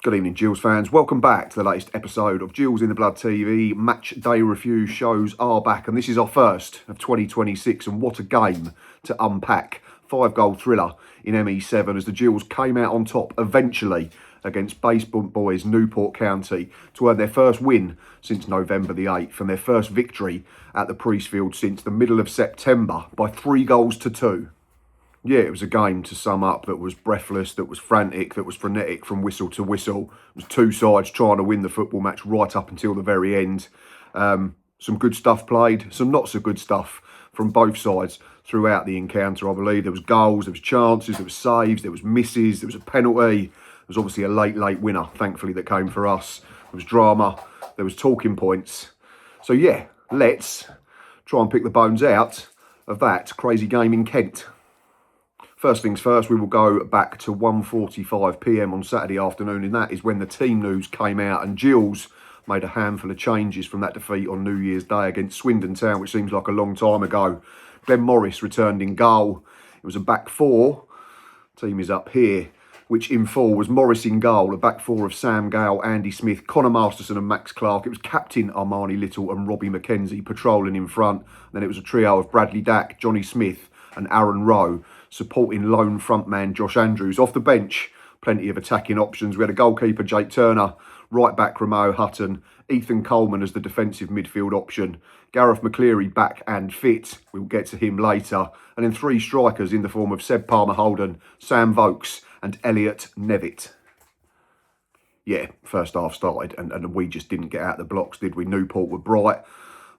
Good evening, Gills fans. Welcome back to the latest episode of Gills in the Blood TV. Match day review shows are back, and this is our first of 2026. And what a game to unpack. 5-goal thriller in ME7 as the Gills came out on top eventually against Basement Boys Newport County to earn their first win since November the 8th and their first victory at the Priestfield since the middle of September by 3-2. Yeah, it was a game, to sum up, that was breathless, that was frantic, that was frenetic from whistle to whistle. It was two sides trying to win the football match right up until the very end. Some good stuff played, some not so good stuff from both sides throughout the encounter, I believe. There was goals, there was chances, there was saves, there was misses, there was a penalty. There was obviously a late winner, thankfully, that came for us. There was drama, there was talking points. So yeah, let's try and pick the bones out of that crazy game in Kent. First things first, we will go back to 1:45 p.m. on Saturday afternoon, and that is when the team news came out and Gills made a handful of changes from that defeat on New Year's Day against Swindon Town, which seems like a long time ago. Glenn Morris returned in goal. It was a back four. Team is up here, which in full was Morris in goal, a back four of Sam Gale, Andy Smith, Connor Masterson and Max Clark. It was captain Armani Little and Robbie McKenzie patrolling in front. Then it was a trio of Bradley Dack, Johnny Smith and Aaron Rowe, supporting lone frontman Josh Andrews. Off the bench, plenty of attacking options. We had a goalkeeper, Jake Turner, right back Romeo Hutton, Ethan Coleman as the defensive midfield option, Gareth McCleary back and fit, we'll get to him later, and then three strikers in the form of Seb Palmer-Holden, Sam Vokes and Elliot Nevitt. Yeah, first half started and we just didn't get out the blocks, did we? Newport were bright,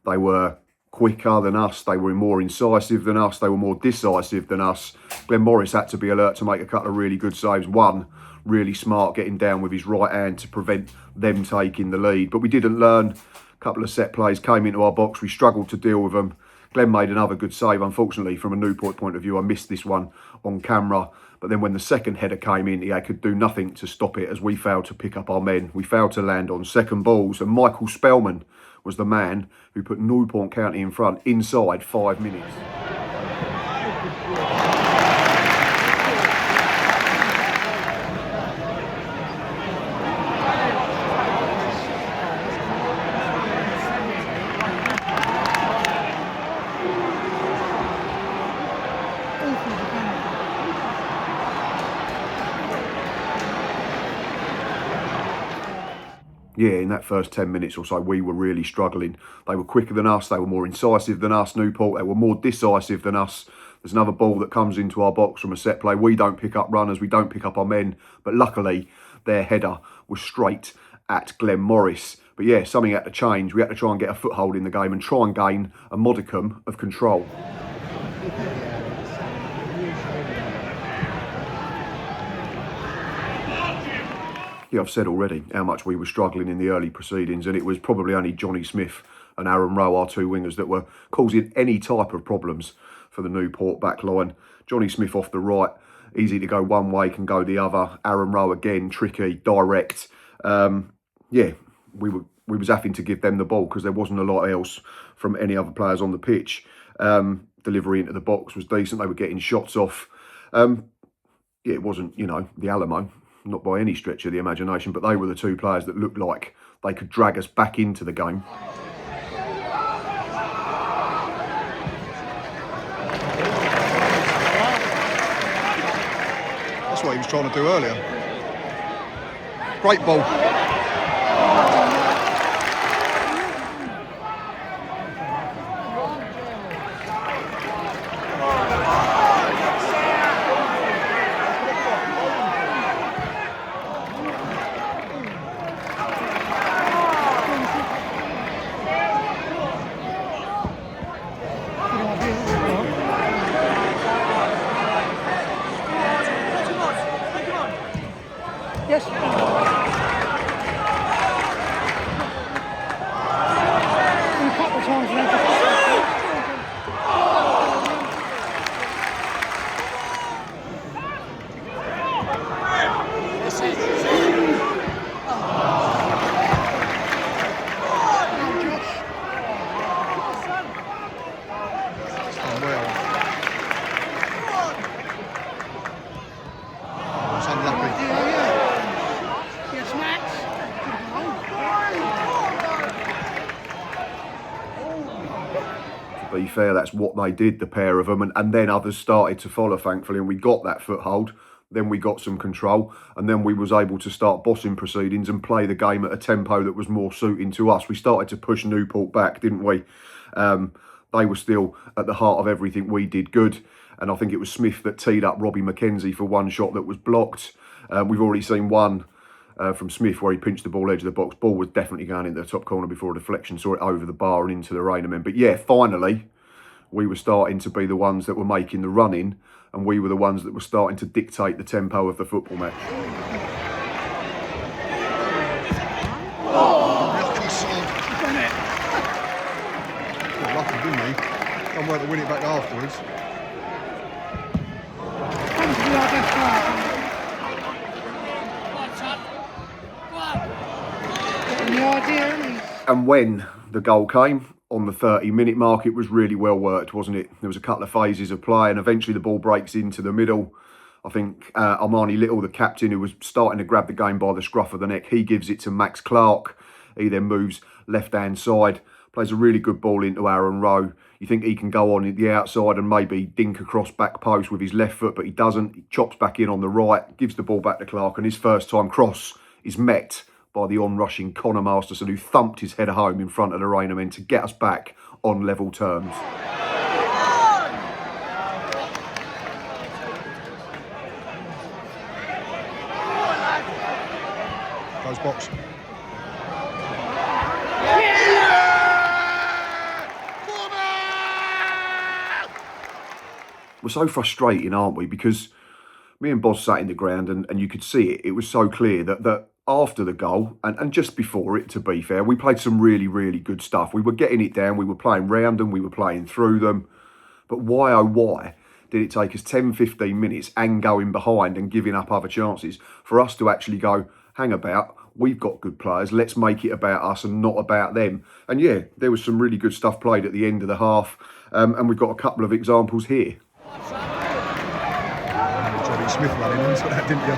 they were quicker than us, they were more incisive than us, they were more decisive than us. Glenn Morris had to be alert to make a couple of really good saves. One really smart, getting down with his right hand to prevent them taking the lead. But we didn't learn. A couple of set plays came into our box, we struggled to deal with them. Glenn made another good save. Unfortunately, from a Newport point of view, I missed this one on camera. But then when the second header came in, he could do nothing to stop it as we failed to pick up our men. We failed to land on second balls, and Michael Spellman was the man who put Newport County in front inside 5 minutes. Yeah, in that first 10 minutes or so, we were really struggling. They were quicker than us, they were more incisive than us, Newport, they were more decisive than us. There's another ball that comes into our box from a set play. We don't pick up runners, we don't pick up our men, but luckily their header was straight at Glenn Morris. But yeah, something had to change. We had to try and get a foothold in the game and try and gain a modicum of control. Yeah, I've said already how much we were struggling in the early proceedings, and it was probably only Johnny Smith and Aaron Rowe, our two wingers, that were causing any type of problems for the Newport back line. Johnny Smith off the right, easy to go one way, can go the other. Aaron Rowe again, tricky, direct. Yeah, we was having to give them the ball because there wasn't a lot else from any other players on the pitch. Delivery into the box was decent. They were getting shots off. Yeah, it wasn't, you know, the Alamo, not by any stretch of the imagination, but they were the two players that looked like they could drag us back into the game. That's what he was trying to do earlier. Great ball. Yes. A couple of times now. be fair, that's what they did, the pair of them, and then others started to follow, thankfully, and we got that foothold. Then we got some control, and then we was able to start bossing proceedings and play the game at a tempo that was more suiting to us. We started to push Newport back, didn't we? They were still at the heart of everything we did good, and I think it was Smith that teed up Robbie McKenzie for one shot that was blocked. We've already seen one from Smith where he pinched the ball edge of the box. Ball was definitely going into the top corner before a deflection, saw it over the bar and into the Rainier. But yeah, finally, we were starting to be the ones that were making the run-in, and we were the ones that were starting to dictate the tempo of the football match. Got lucky, didn't he? Done well to win it back afterwards. Comes to be our best player. Getting the idea, isn't he? And when the goal came on the 30-minute mark, it was really well worked, wasn't it? There was a couple of phases of play, and eventually the ball breaks into the middle. I think Armani Little, the captain, who was starting to grab the game by the scruff of the neck, he gives it to Max Clark. He then moves left-hand side, plays a really good ball into Aaron Rowe. You think he can go on the outside and maybe dink across back post with his left foot, but he doesn't. He chops back in on the right, gives the ball back to Clark, and his first time cross is met by the on-rushing Connor Masterson, who thumped his header home in front of the Rainier men to get us back on level terms. Goes box. We're so frustrating, aren't we? Because me and Boz sat in the ground and you could see it. It was so clear that after the goal and just before it, to be fair, we played some really, really good stuff. We were getting it down. We were playing round them. We were playing through them. But why, oh why, did it take us 10, 15 minutes and going behind and giving up other chances for us to actually go, hang about, we've got good players, let's make it about us and not about them. And yeah, there was some really good stuff played at the end of the half, and we've got a couple of examples here. Johnny Smith running into that, didn't you?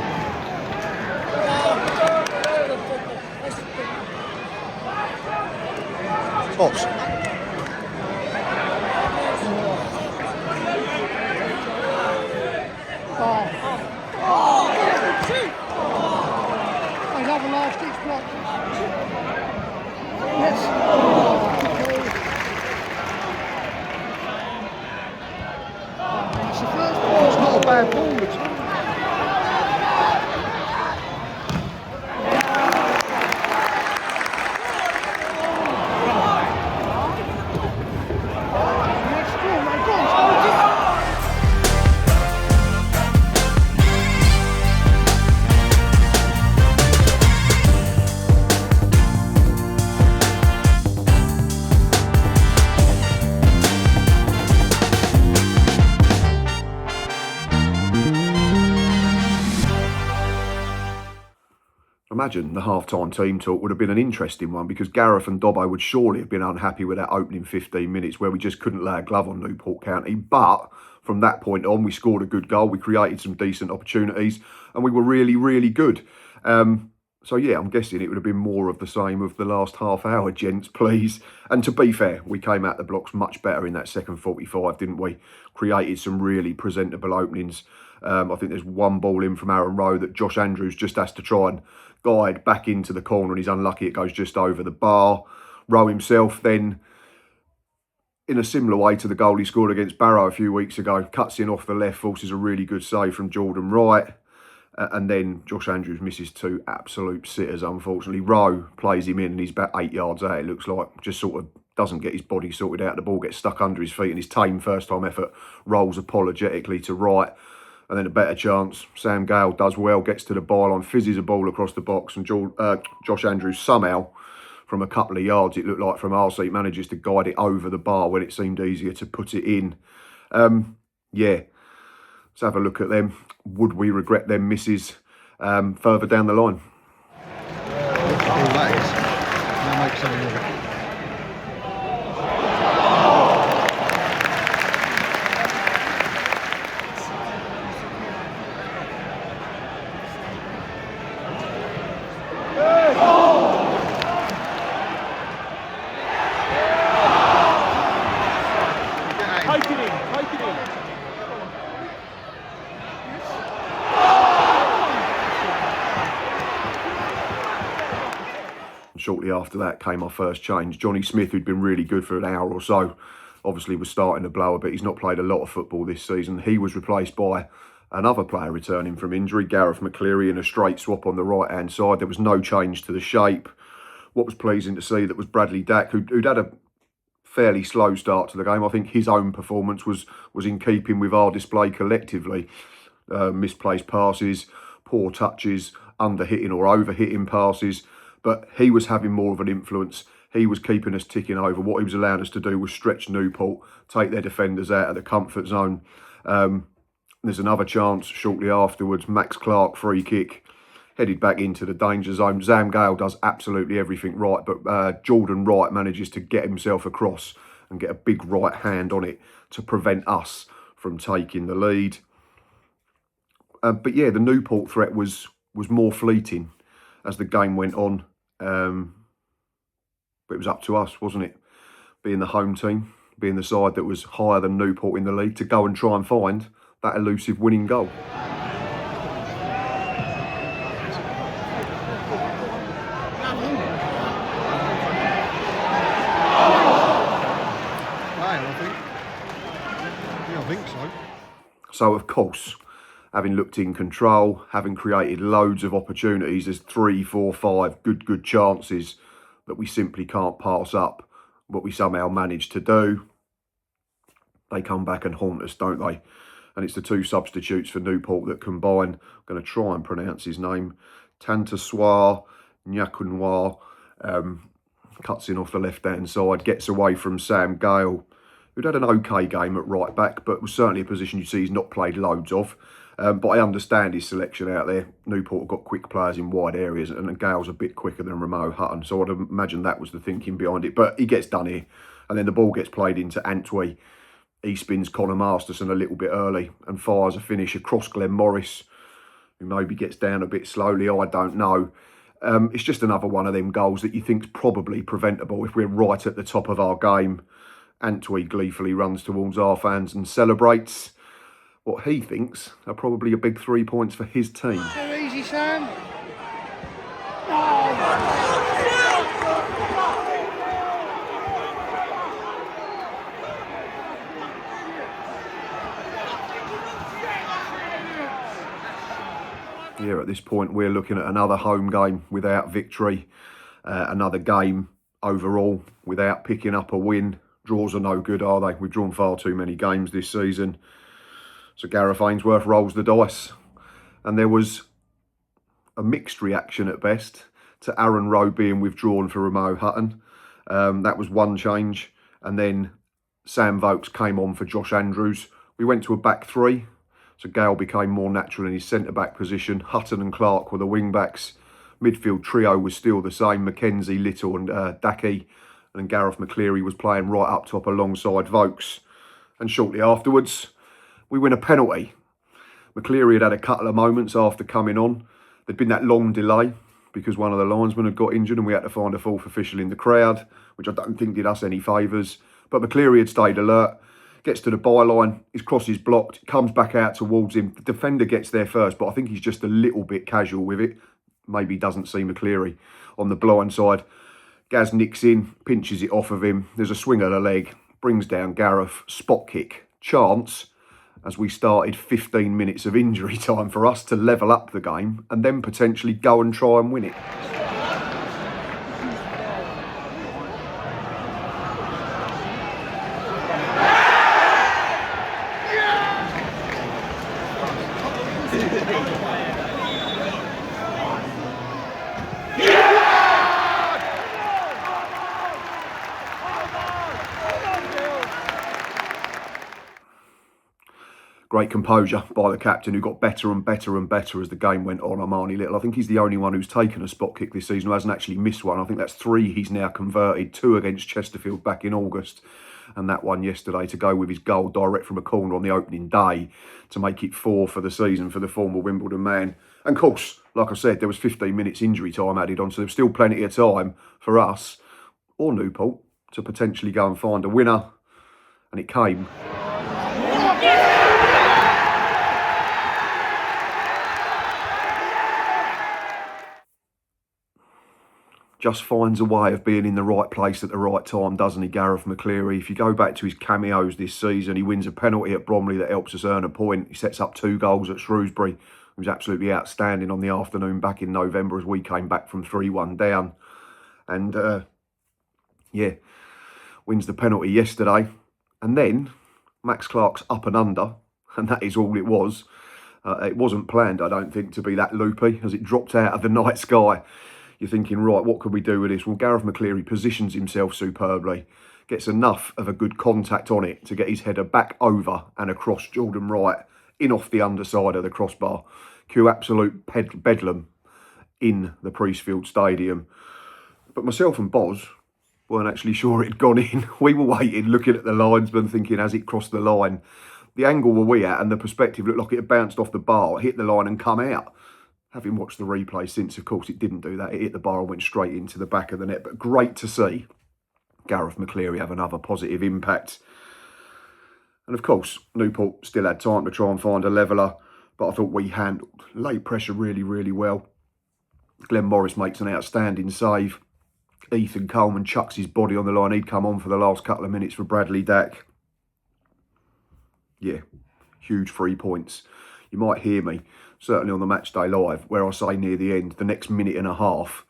Tops. Another large six block. Yes. That's the first ball. It's not a bad ball at all. Next ball, my God. Imagine the half-time team talk would have been an interesting one, because Gareth and Dobbo would surely have been unhappy with that opening 15 minutes where we just couldn't lay a glove on Newport County. But from that point on, we scored a good goal, we created some decent opportunities, and we were really, really good. So yeah, I'm guessing it would have been more of the same of the last half hour, gents, please. And to be fair, we came out the blocks much better in that second 45, didn't we? Created some really presentable openings. I think there's one ball in from Aaron Rowe that Josh Andrews just has to try and guide back into the corner, and he's unlucky, it goes just over the bar. Rowe himself then, in a similar way to the goal he scored against Barrow a few weeks ago, cuts in off the left, forces a really good save from Jordan Wright. And then Josh Andrews misses two absolute sitters, unfortunately. Rowe plays him in and he's about 8 yards out, it looks like. Just sort of doesn't get his body sorted out. The ball gets stuck under his feet, and his tame first-time effort rolls apologetically to Wright. And then a better chance, Sam Gale does well, gets to the byline, fizzes a ball across the box, and Josh Andrews somehow, from a couple of yards, it looked like from our seat, manages to guide it over the bar when it seemed easier to put it in. Yeah, let's have a look at them. Would we regret them misses further down the line? All that is. Now make something of it. shortly after that came our first change. Johnny Smith, who'd been really good for an hour or so, obviously was starting to blow a bit. He's not played a lot of football this season. He was replaced by another player returning from injury, Gareth McCleary, in a straight swap on the right-hand side. There was no change to the shape. What was pleasing to see that was Bradley Dack, who'd had a fairly slow start to the game. I think his own performance was in keeping with our display collectively. Misplaced passes, poor touches, under-hitting or over-hitting passes, but he was having more of an influence. He was keeping us ticking over. What he was allowing us to do was stretch Newport, take their defenders out of the comfort zone. There's another chance shortly afterwards. Max Clark, free kick, headed back into the danger zone. Sam Gale does absolutely everything right, but Jordan Wright manages to get himself across and get a big right hand on it to prevent us from taking the lead. But yeah, the Newport threat was more fleeting as the game went on. But it was up to us, wasn't it? Being the home team, being the side that was higher than Newport in the league, to go and try and find that elusive winning goal. I think so. So, of course, having looked in control, having created loads of opportunities, there's 3, 4, 5 good chances that we simply can't pass up. What we somehow managed to do, they come back and haunt us, don't they? And it's the two substitutes for Newport that combine. I'm going to try and pronounce his name. Tantaswar Nyakunwa cuts in off the left-hand side, gets away from Sam Gale, who'd had an okay game at right back, but was certainly a position you see he's not played loads of. But I understand his selection out there. Newport have got quick players in wide areas, and Gale's a bit quicker than Ramo Hutton, so I'd imagine that was the thinking behind it. But he gets done here, and then the ball gets played into Antwi. He spins Connor Masterson a little bit early and fires a finish across Glenn Morris, who maybe gets down a bit slowly, I don't know. It's just another one of them goals that you think's probably preventable if we're right at the top of our game. Antwi gleefully runs towards our fans and celebrates what he thinks are probably a big 3 points for his team. Too easy, Sam. Yeah, at this point we're looking at another home game without victory, another game overall without picking up a win. Draws are no good, are they? We've drawn far too many games this season. So Gareth Ainsworth rolls the dice, and there was a mixed reaction at best to Aaron Rowe being withdrawn for Ramo Hutton. That was one change, and then Sam Vokes came on for Josh Andrews. We went to a back three, so Gale became more natural in his centre-back position. Hutton and Clark were the wing-backs. Midfield trio was still the same, McKenzie, Little and Dacky, and Gareth McCleary was playing right up top alongside Vokes. And shortly afterwards, we win a penalty. McCleary had a couple of moments after coming on. There'd been that long delay because one of the linesmen had got injured and we had to find a fourth official in the crowd, which I don't think did us any favours. But McCleary had stayed alert, gets to the byline, his cross is blocked, comes back out towards him. The defender gets there first, but I think he's just a little bit casual with it. Maybe doesn't see McCleary on the blind side. Gaz nicks in, pinches it off of him. There's a swing of the leg, brings down Gareth, spot kick. Chance, as we started 15 minutes of injury time for us to level up the game and then potentially go and try and win it. Great composure by the captain, who got better and better and better as the game went on, Armani Little. I think he's the only one who's taken a spot kick this season who hasn't actually missed one. I think that's 3 he's now converted, 2 against Chesterfield back in August, and that one yesterday to go with his goal direct from a corner on the opening day to make it 4 for the season for the former Wimbledon man. And of course, like I said, there was 15 minutes injury time added on, so there was still plenty of time for us, or Newport, to potentially go and find a winner, and it came. just finds a way of being in the right place at the right time, doesn't he, Gareth McCleary? If you go back to his cameos this season, he wins a penalty at Bromley that helps us earn a point. He sets up 2 goals at Shrewsbury. He was absolutely outstanding on the afternoon back in November as we came back from 3-1 down. And, yeah, wins the penalty yesterday. And then Max Clark's up and under, and that is all it was. It wasn't planned, I don't think, to be that loopy as it dropped out of the night sky. You're thinking, right, what can we do with this? Well, Gareth McCleary positions himself superbly, gets enough of a good contact on it to get his header back over and across Jordan Wright, in off the underside of the crossbar. Cue absolute bedlam in the Priestfield Stadium. But myself and Boz weren't actually sure it had gone in. We were waiting, looking at the linesman, thinking, has it crossed the line? The angle were we at and the perspective looked like it had bounced off the bar, hit the line and come out. Having watched the replay since, of course, it didn't do that. It hit the bar and went straight into the back of the net. But great to see Gareth McCleary have another positive impact. And of course, Newport still had time to try and find a leveller, but I thought we handled late pressure really, really well. Glenn Morris makes an outstanding save. Ethan Coleman chucks his body on the line. He'd come on for the last couple of minutes for Bradley Dack. Yeah, huge 3 points. You might hear me, certainly on the Match Day Live, where I say near the end, the next minute and a half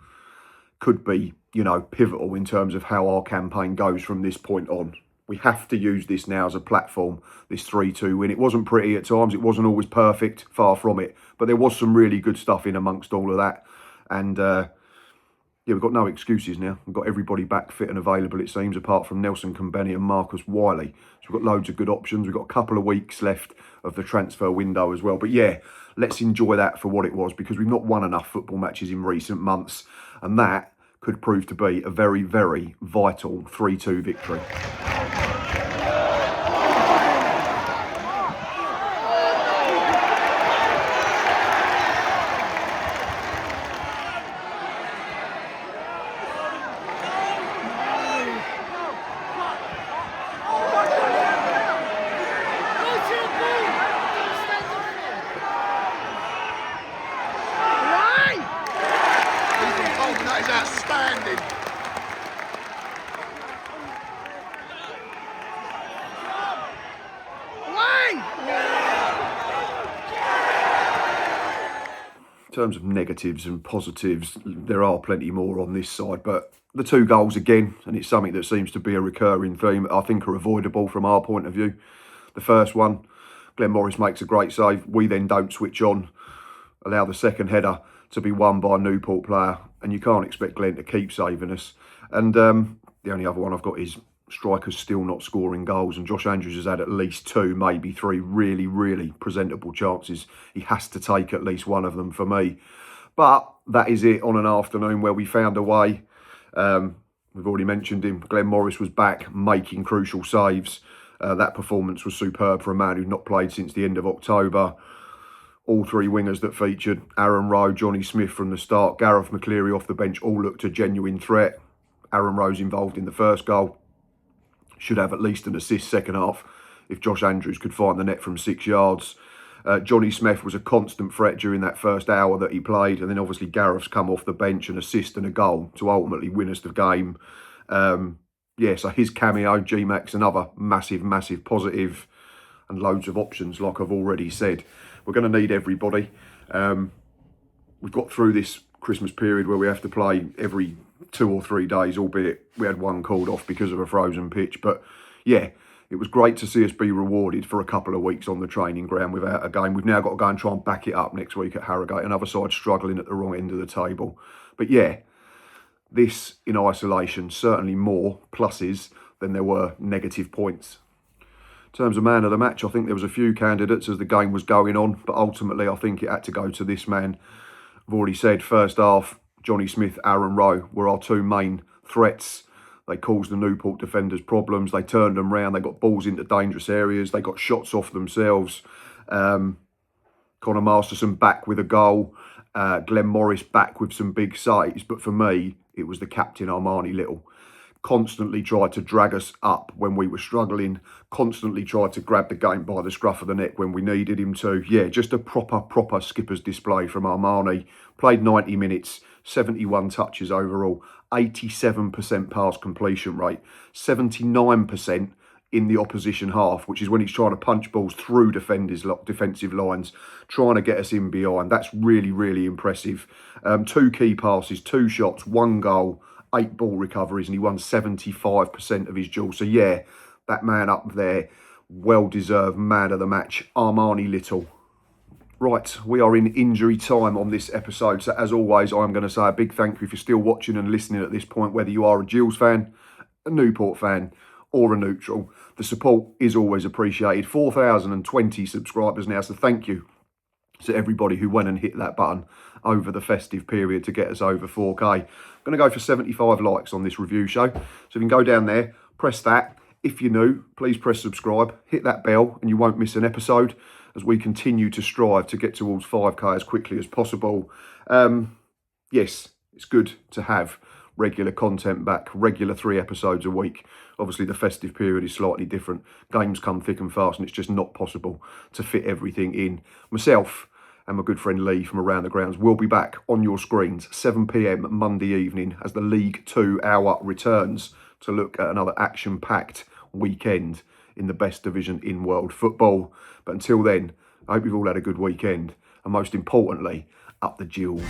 could be, you know, pivotal in terms of how our campaign goes from this point on. We have to use this now as a platform, this 3-2 win. It wasn't pretty at times. It wasn't always perfect, far from it. But there was some really good stuff in amongst all of that. And, yeah, we've got no excuses now. We've got everybody back fit and available, it seems, apart from Nelson Kambeni and Marcus Wiley. So we've got loads of good options. We've got a couple of weeks left of the transfer window as well. But yeah, let's enjoy that for what it was, because we've not won enough football matches in recent months. And that could prove to be a very, very vital 3-2 victory. That is outstanding. In terms of negatives and positives, there are plenty more on this side, but the 2 goals again, and it's something that seems to be a recurring theme, I think are avoidable from our point of view. The first one, Glenn Morris makes a great save. We then don't switch on, allow the second header to be won by a Newport player, and you can't expect Glenn to keep saving us. And the only other one I've got is strikers still not scoring goals, and Josh Andrews has had at least 2, maybe 3 really, really presentable chances. He has to take at least one of them for me. But that is it on an afternoon where we found a way. We've already mentioned him. Glenn Morris was back making crucial saves. That performance was superb for a man who'd not played since the end of October. All 3 wingers that featured, Aaron Rowe, Johnny Smith from the start, Gareth McCleary off the bench, all looked a genuine threat. Aaron Rowe's involved in the first goal. Should have at least an assist second half if Josh Andrews could find the net from 6 yards. Johnny Smith was a constant threat during that first hour that he played, and then obviously Gareth's come off the bench, an assist and a goal to ultimately win us the game. Yeah, so his cameo, G-Max, another massive, massive positive, and loads of options, like I've already said. We're going to need everybody. We've got through this Christmas period where we have to play every 2 or 3 days, albeit we had 1 called off because of a frozen pitch. But yeah, it was great to see us be rewarded for a couple of weeks on the training ground without a game. We've now got to go and try and back it up next week at Harrogate. Another side struggling at the wrong end of the table. But yeah, this in isolation, certainly more pluses than there were negative points. In terms of man of the match, I think there was a few candidates as the game was going on, but ultimately I think it had to go to this man. I've already said, first half, Johnny Smith, Aaron Rowe were our 2 main threats. They caused the Newport defenders problems. They turned them round. They got balls into dangerous areas. They got shots off themselves. Connor Masterson back with a goal. Glenn Morris back with some big saves. But for me, it was the captain, Armani Little. Constantly tried to drag us up when we were struggling. Constantly tried to grab the game by the scruff of the neck when we needed him to. Yeah, just a proper skipper's display from Armani. Played 90 minutes. 71 touches overall, 87% pass completion rate, 79% in the opposition half, which is when he's trying to punch balls through defensive lines, trying to get us in behind. That's really, really impressive. 2 key passes, 2 shots, 1 goal, 8 ball recoveries, and he won 75% of his duels. So yeah, that man up there, well-deserved man of the match, Armani Little. Right, we are in injury time on this episode. So as always, I'm going to say a big thank you if you're still watching and listening at this point, whether you are a Gills fan, a Newport fan, or a neutral. The support is always appreciated. 4,020 subscribers now, so thank you to everybody who went and hit that button over the festive period to get us over 4K. I'm going to go for 75 likes on this review show. So if you can go down there, press that. If you're new, please press subscribe, hit that bell, and you won't miss an episode as we continue to strive to get towards 5K as quickly as possible. Yes, it's good to have regular content back, regular 3 episodes a week. Obviously, the festive period is slightly different. Games come thick and fast, and it's just not possible to fit everything in. Myself and my good friend Lee from Around the Grounds will be back on your screens 7 p.m. Monday evening as the League 2 hour returns to look at another action-packed weekend in the best division in world football. But until then, I hope you've all had a good weekend, and most importantly, up the Gills.